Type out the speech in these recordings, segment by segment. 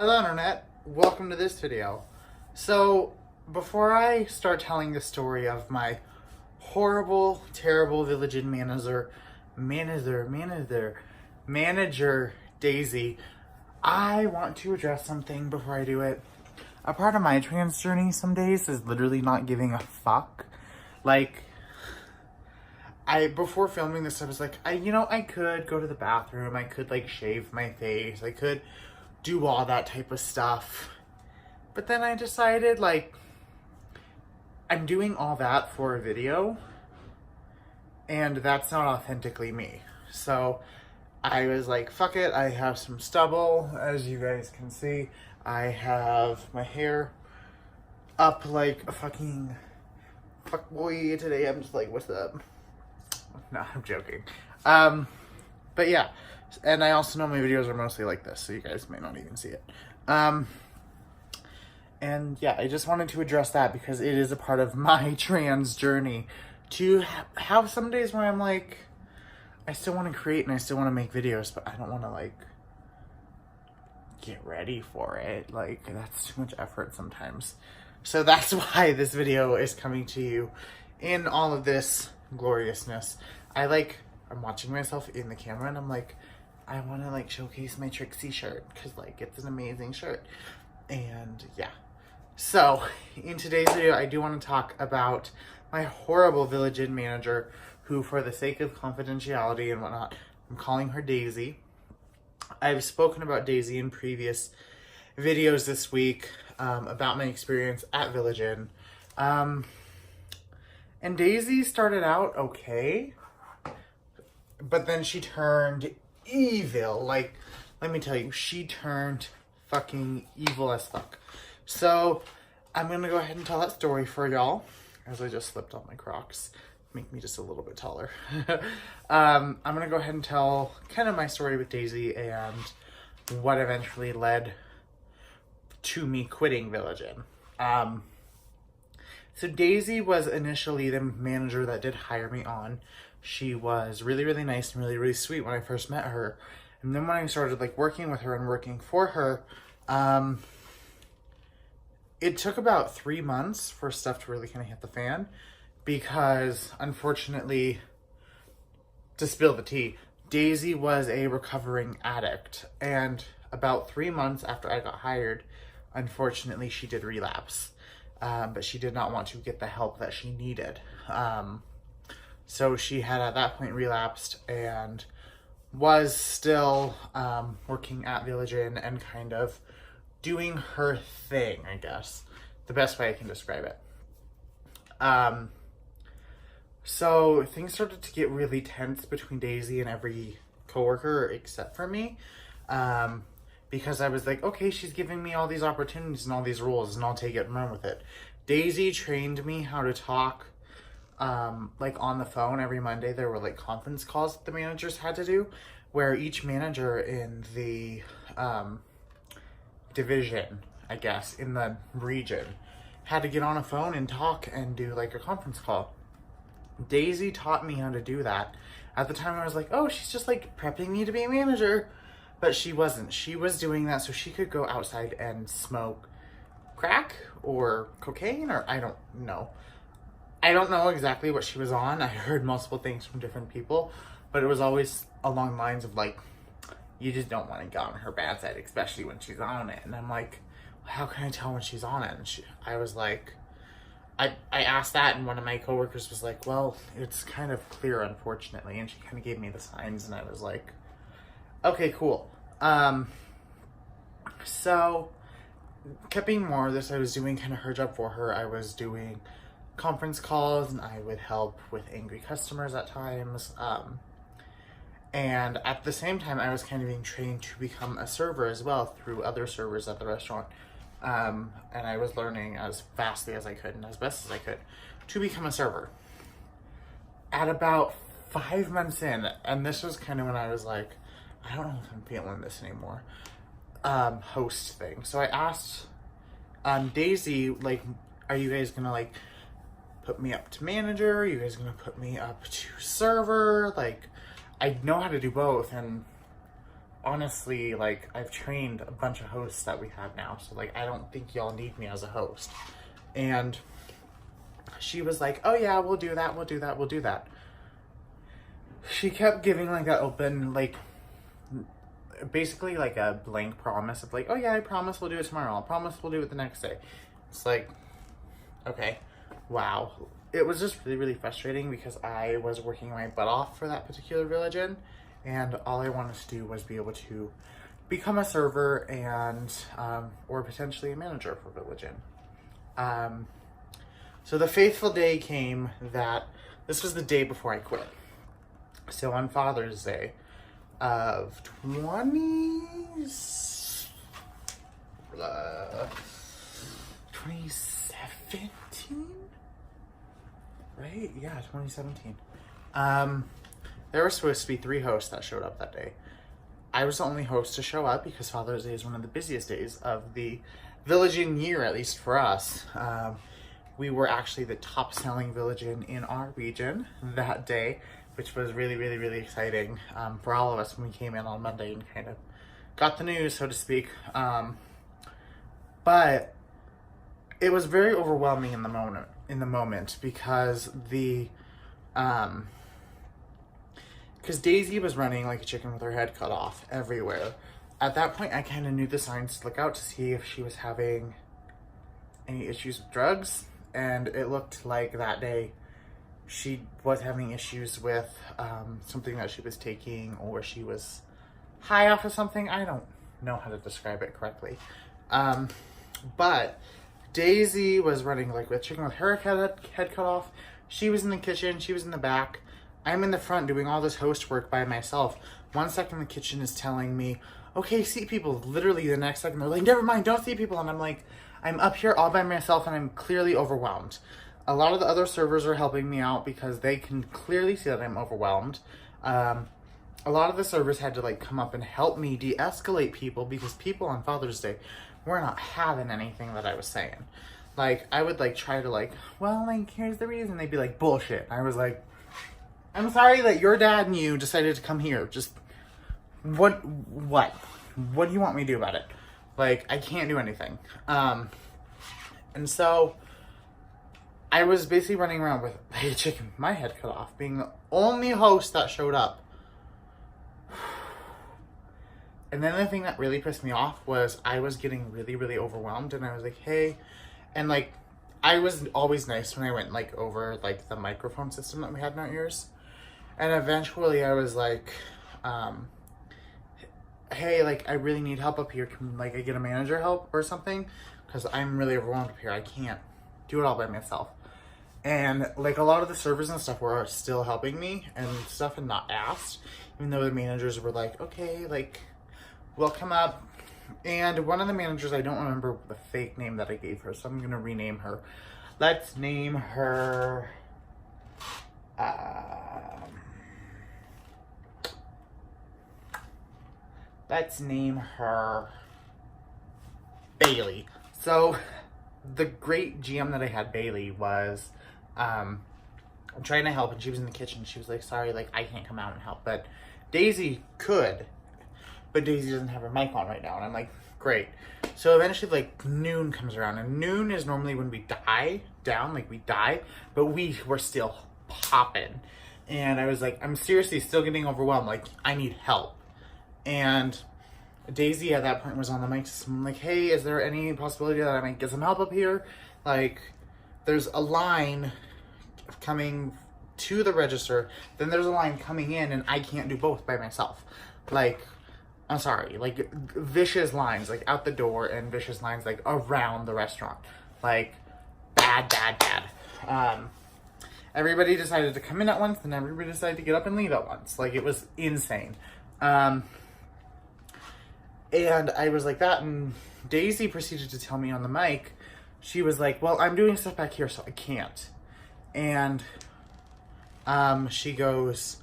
Hello Internet, welcome to this video. So, before I start telling the story of my horrible, terrible Village Inn manager Daisy, I want to address something before I do it. A part of my trans journey some days is literally not giving a fuck. Like, before filming this, I was like, I could go to the bathroom, I could like shave my face, I could do all that type of stuff. But then I decided, like, I'm doing all that for a video, and that's not authentically me. So I was like, fuck it, I have some stubble, as you guys can see. I have my hair up like a fucking fuckboy today. I'm just like, what's up? No, I'm joking. But yeah, and I also know my videos are mostly like this, so you guys may not even see it. And yeah, I just wanted to address that because it is a part of my trans journey to have some days where I'm like, I still want to create and I still want to make videos, but I don't want to like get ready for it. Like, that's too much effort sometimes. So that's why this video is coming to you in all of this gloriousness. I'm watching myself in the camera and I'm like, I want to like showcase my Trixie shirt because like it's an amazing shirt. And yeah. So in today's video, I do want to talk about my horrible Village Inn manager who, for the sake of confidentiality and whatnot, I'm calling her Daisy. I've spoken about Daisy in previous videos this week about my experience at Village Inn. And Daisy started out okay, but then she turned evil. Like, let me tell you, she turned fucking evil as fuck. So I'm gonna go ahead and tell that story for y'all, as I just slipped on my Crocs. Make me just a little bit taller. I'm gonna go ahead and tell kind of my story with Daisy and what eventually led to me quitting Village Inn. So Daisy was initially the manager that did hire me on. She was really, really nice and really, really sweet when I first met her. And then when I started like working with her and working for her, it took about 3 months for stuff to really kind of hit the fan because, unfortunately, to spill the tea, Daisy was a recovering addict. And about 3 months after I got hired, unfortunately, she did relapse. But she did not want to get the help that she needed. So she had at that point relapsed and was still working at Village Inn and kind of doing her thing, I guess. The best way I can describe it. So things started to get really tense between Daisy and every coworker except for me. Because I was like, okay, she's giving me all these opportunities and all these roles and I'll take it and run with it. Daisy trained me how to talk like on the phone. Every Monday there were like conference calls that the managers had to do where each manager in the division, I guess, in the region had to get on a phone and talk and do like a conference call. Daisy taught me how to do that. At the time I was like, oh, she's just like prepping me to be a manager. But she wasn't. She was doing that so she could go outside and smoke crack or cocaine, or I don't know. I don't know exactly what she was on. I heard multiple things from different people, but it was always along the lines of like, you just don't want to get on her bad side, especially when she's on it. And I'm like, how can I tell when she's on it? And I was like, I asked that, and one of my coworkers was like, well, it's kind of clear, unfortunately. And she kind of gave me the signs, and I was like, okay, cool. So kept being more of this. I was doing kind of her job for her. I was doing conference calls and I would help with angry customers at times. And at the same time, I was kind of being trained to become a server as well through other servers at the restaurant. And I was learning as fastly as I could and as best as I could to become a server. At about 5 months in, and this was kind of when I was like, I don't know if I'm feeling this anymore, host thing. So I asked Daisy, like, are you guys gonna like put me up to manager? Are you guys gonna put me up to server? Like, I know how to do both. And honestly, like, I've trained a bunch of hosts that we have now, so, like, I don't think y'all need me as a host. And she was like, oh yeah, we'll do that, we'll do that, we'll do that. She kept giving, like, that open, like, basically, like, a blank promise of, like, oh yeah, I promise we'll do it tomorrow. I'll promise we'll do it the next day. It's like, okay, wow. It was just really, really frustrating because I was working my butt off for that particular religion, and all I wanted to do was be able to become a server and, or potentially a manager for religion. So the faithful day came that, this was the day before I quit. So on Father's Day of 2017? Right? Yeah, 2017. There were supposed to be 3 hosts that showed up that day. I was the only host to show up because Father's Day is one of the busiest days of the villaging year, at least for us. We were actually the top selling villaging in our region that day, which was really, really, really exciting for all of us when we came in on Monday and kind of got the news, so to speak. But it was very overwhelming in the moment because because Daisy was running like a chicken with her head cut off everywhere. At that point, I kind of knew the signs to look out to see if she was having any issues with drugs, and it looked like that day she was having issues with something that she was taking, or she was high off of something. I don't know how to describe it correctly. But Daisy was running like with chicken with her head cut off. She was in the kitchen, she was in the back. I'm in the front doing all this host work by myself. 1 second the kitchen is telling me, okay, seat people. Literally the next second they're like, never mind, don't seat people. And I'm like, I'm up here all by myself and I'm clearly overwhelmed. A lot of the other servers are helping me out because they can clearly see that I'm overwhelmed. A lot of the servers had to like come up and help me de-escalate people because people on Father's Day were not having anything that I was saying. Like, I would like try to like, well, like, here's the reason. They'd be like, bullshit. I was like, I'm sorry that your dad and you decided to come here. Just, what do you want me to do about it? Like, I can't do anything. And so I was basically running around with a chicken, my head cut off, being the only host that showed up. And then the thing that really pissed me off was I was getting really, really overwhelmed, and I was like, hey, and like, I was always nice when I went like over like the microphone system that we had in our ears. And eventually I was like, hey, like, I really need help up here. Can like I get a manager help or something? Because I'm really overwhelmed up here. I can't do it all by myself. And like a lot of the servers and stuff were still helping me and stuff and not asked, even though the managers were like, okay, like, we'll come up. And one of the managers, I don't remember the fake name that I gave her, so I'm gonna rename her. Let's name her Bailey. So the great GM that I had, Bailey, was I'm trying to help, and she was in the kitchen. She was like, sorry, like, I can't come out and help, but Daisy could, but Daisy doesn't have her mic on right now. And I'm like, great. So eventually like noon comes around, and noon is normally when we die down, like we die, but we were still popping. And I was like, I'm seriously still getting overwhelmed. Like, I need help. And Daisy at that point was on the mic system. I'm like, hey, is there any possibility that I might get some help up here? Like, there's a line coming to the register, then there's a line coming in, and I can't do both by myself. Like, I'm sorry, like, vicious lines, like, out the door, and vicious lines, like, around the restaurant. Like, bad. Everybody decided to come in at once, and everybody decided to get up and leave at once. Like, it was insane. And I was like that, and Daisy proceeded to tell me on the mic, she was like, well, I'm doing stuff back here, so I can't. And she goes,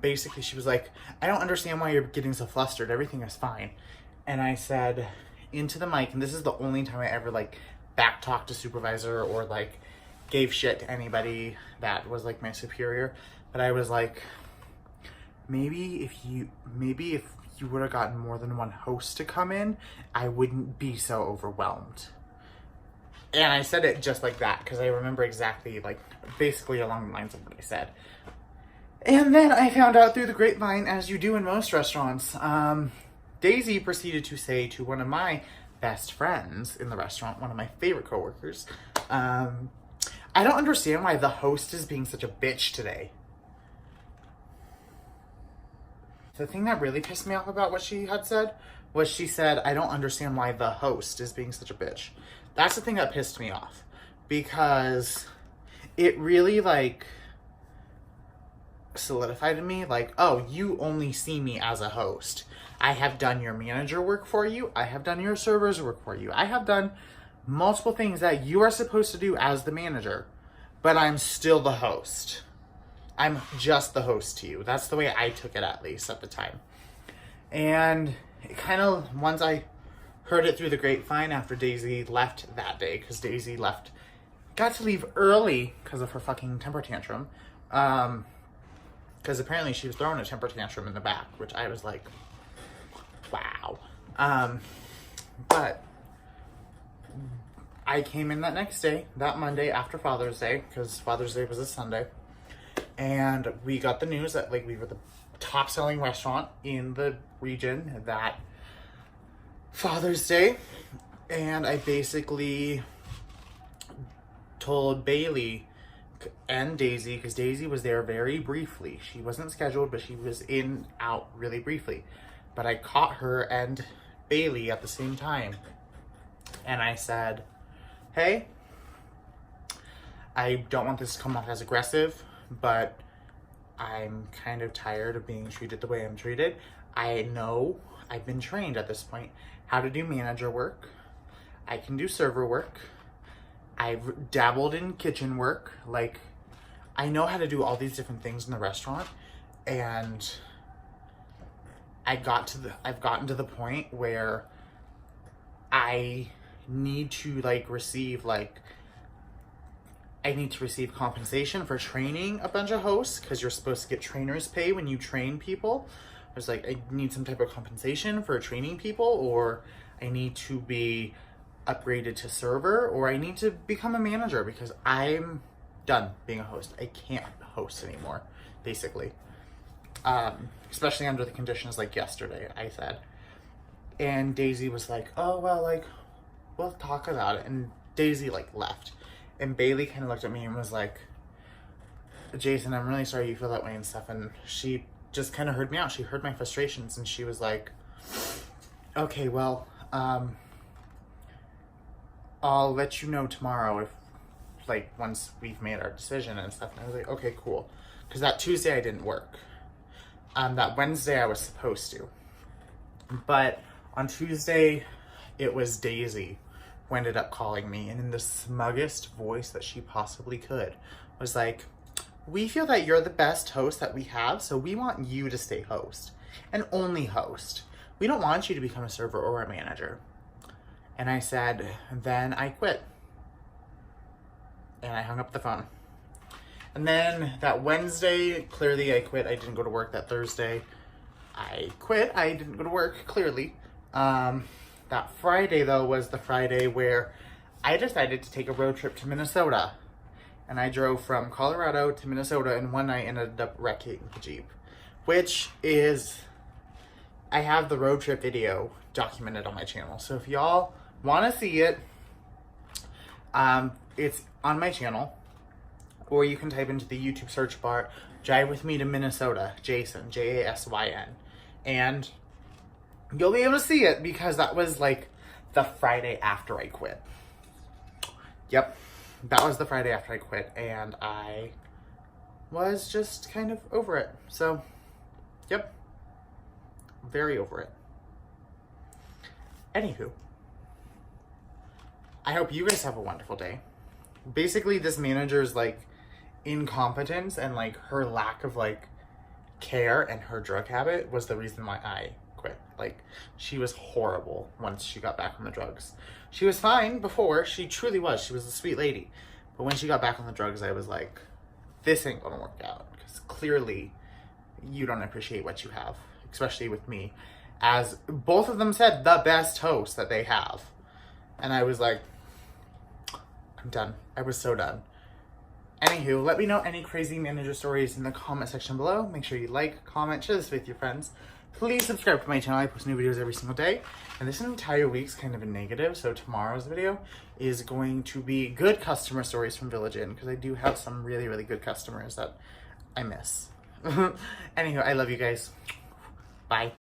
basically she was like, I don't understand why you're getting so flustered. Everything is fine. And I said into the mic, and this is the only time I ever like back talked to supervisor or like gave shit to anybody that was like my superior. But I was like, maybe if you would have gotten more than one host to come in, I wouldn't be so overwhelmed. And I said it just like that because I remember exactly, like, basically along the lines of what I said. And then I found out through the grapevine, as you do in most restaurants, Daisy proceeded to say to one of my best friends in the restaurant, one of my favorite coworkers, I don't understand why the host is being such a bitch today. The thing that really pissed me off about what she had said was she said, I don't understand why the host is being such a bitch. That's the thing that pissed me off, because it really, like, solidified in me, like, oh, you only see me as a host. I have done your manager work for you. I have done your server's work for you. I have done multiple things that you are supposed to do as the manager, but I'm still the host. I'm just the host to you. That's the way I took it, at least at the time. And it kind of, once I heard it through the grapevine after Daisy left that day, because Daisy got to leave early because of her fucking temper tantrum. Because apparently she was throwing a temper tantrum in the back, which I was like, wow. But I came in that next day, that Monday after Father's Day, because Father's Day was a Sunday. And we got the news that, like, we were the top selling restaurant in the region that Father's Day. And I basically told Bailey and Daisy, because Daisy was there very briefly. She wasn't scheduled, but she was out really briefly. But I caught her and Bailey at the same time. And I said, hey, I don't want this to come off as aggressive, but I'm kind of tired of being treated the way I'm treated. I know I've been trained at this point how to do manager work. I can do server work. I've dabbled in kitchen work. Like, I know how to do all these different things in the restaurant, and I've gotten to the point where I need to receive compensation for training a bunch of hosts, because you're supposed to get trainer's pay when you train people. I was like, I need some type of compensation for training people, or I need to be upgraded to server, or I need to become a manager, because I'm done being a host. I can't host anymore, basically. Especially under the conditions like yesterday, I said. And Daisy was like, oh, well, we'll talk about it. And Daisy, left. And Bailey kind of looked at me and was like, Jason, I'm really sorry you feel that way and stuff. And she just kind of heard me out. She heard my frustrations, and she was like, okay, well, I'll let you know tomorrow if, once we've made our decision and stuff. And I was like, okay, cool. Because that Tuesday I didn't work. That Wednesday I was supposed to. But on Tuesday, it was Daisy who ended up calling me, and in the smuggest voice that she possibly could, was like, we feel that you're the best host that we have, so we want you to stay host. And only host. We don't want you to become a server or a manager. And I said, then I quit. And I hung up the phone. And then that Wednesday, clearly I quit. I didn't go to work. That Thursday, I quit. I didn't go to work, clearly. That Friday, though, was the Friday where I decided to take a road trip to Minnesota. And I drove from Colorado to Minnesota, and one night ended up wrecking the Jeep. Which is, I have the road trip video documented on my channel. So if y'all want to see it, it's on my channel. Or you can type into the YouTube search bar, Drive With Me to Minnesota, Jason, Jasyn. And you'll be able to see it, because that was the Friday after I quit. Yep, that was the Friday after I quit, and I was just kind of over it. So, yep, very over it. Anywho, I hope you guys have a wonderful day. Basically, this manager's incompetence and her lack of care and her drug habit was the reason why I quit. She was horrible once she got back on the drugs. She was fine before. She truly was. She was a sweet lady. But when she got back on the drugs, I was like, this ain't gonna work out, because clearly you don't appreciate what you have, especially with me. as both of them said, the best host that they have. And I was like, I'm done. I was so done. Anywho, let me know any crazy manager stories in the comment section below. Make sure you like, comment, share this with your friends. Please subscribe to my channel. I post new videos every single day. And this entire week's kind of a negative, so tomorrow's video is going to be good customer stories from Village Inn, because I do have some really, really good customers that I miss. Anywho, I love you guys. Bye.